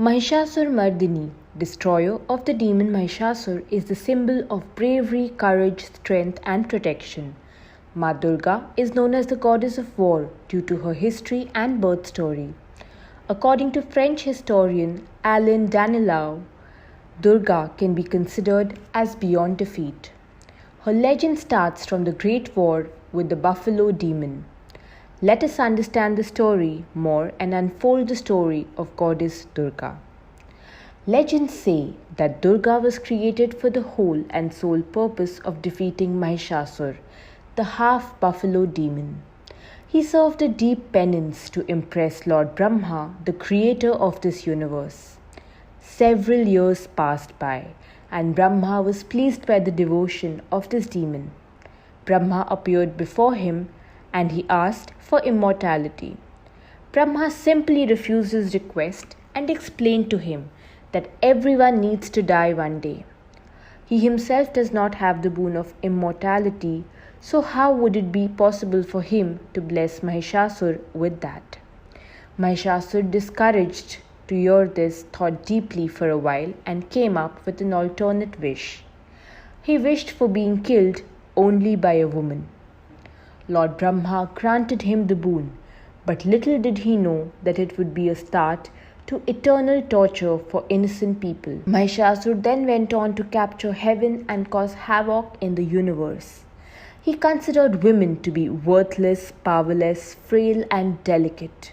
Mahishasur-Mardini, destroyer of the demon Mahishasur, is the symbol of bravery, courage, strength, and protection. Ma Durga is known as the goddess of war due to her history and birth story. According to French historian Alain Danilao, Durga can be considered as beyond defeat. Her legend starts from the Great War with the buffalo demon. Let us understand the story more and unfold the story of goddess Durga. Legends say that Durga was created for the whole and sole purpose of defeating Mahishasur, the half buffalo demon. He served a deep penance to impress Lord Brahma, the creator of this universe. Several years passed by, and Brahma was pleased by the devotion of this demon. Brahma appeared before him and he asked for immortality. Brahma simply refused his request and explained to him that everyone needs to die one day. He himself does not have the boon of immortality, so how would it be possible for him to bless Mahishasur with that? Mahishasur, discouraged to hear this, thought deeply for a while and came up with an alternate wish. He wished for being killed only by a woman. Lord Brahma granted him the boon, but little did he know that it would be a start to eternal torture for innocent people. Mahishasur then went on to capture heaven and cause havoc in the universe. He considered women to be worthless, powerless, frail, and delicate.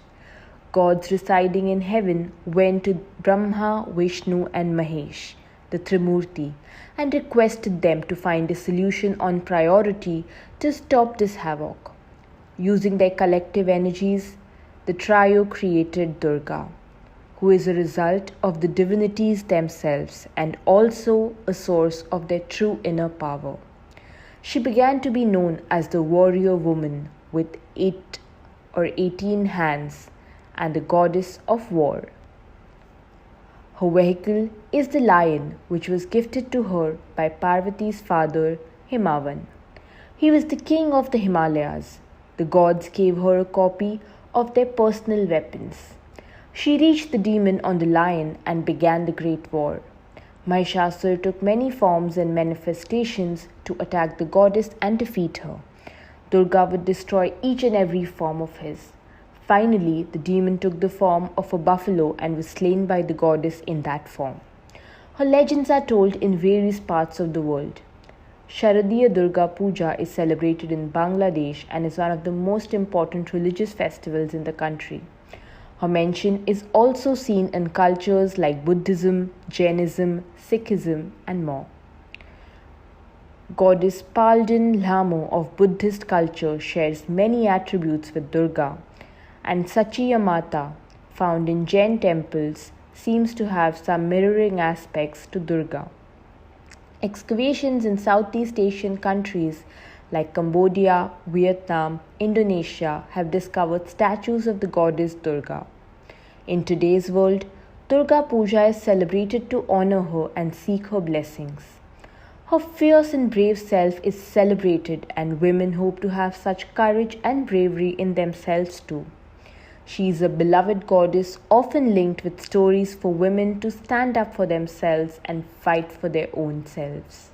Gods residing in heaven went to Brahma, Vishnu, and Mahesh, the Trimurti, and requested them to find a solution on priority to stop this havoc. Using their collective energies, the trio created Durga, who is a result of the divinities themselves and also a source of their true inner power. She began to be known as the warrior woman with 8 or 18 hands and the goddess of war. Her vehicle is the lion, which was gifted to her by Parvati's father, Himavan. He was the king of the Himalayas. The gods gave her a copy of their personal weapons. She reached the demon on the lion and began the great war. Mahishasur took many forms and manifestations to attack the goddess and defeat her. Durga would destroy each and every form of his. Finally, the demon took the form of a buffalo and was slain by the goddess in that form. Her legends are told in various parts of the world. Sharadiya Durga Puja is celebrated in Bangladesh and is one of the most important religious festivals in the country. Her mention is also seen in cultures like Buddhism, Jainism, Sikhism, and more. Goddess Palden Lhamo of Buddhist culture shares many attributes with Durga, and Sachiya Mata, found in Jain temples, seems to have some mirroring aspects to Durga. Excavations in Southeast Asian countries like Cambodia, Vietnam, Indonesia have discovered statues of the goddess Durga. In today's world, Durga Puja is celebrated to honor her and seek her blessings. Her fierce and brave self is celebrated, and women hope to have such courage and bravery in themselves too. She is a beloved goddess, often linked with stories for women to stand up for themselves and fight for their own selves.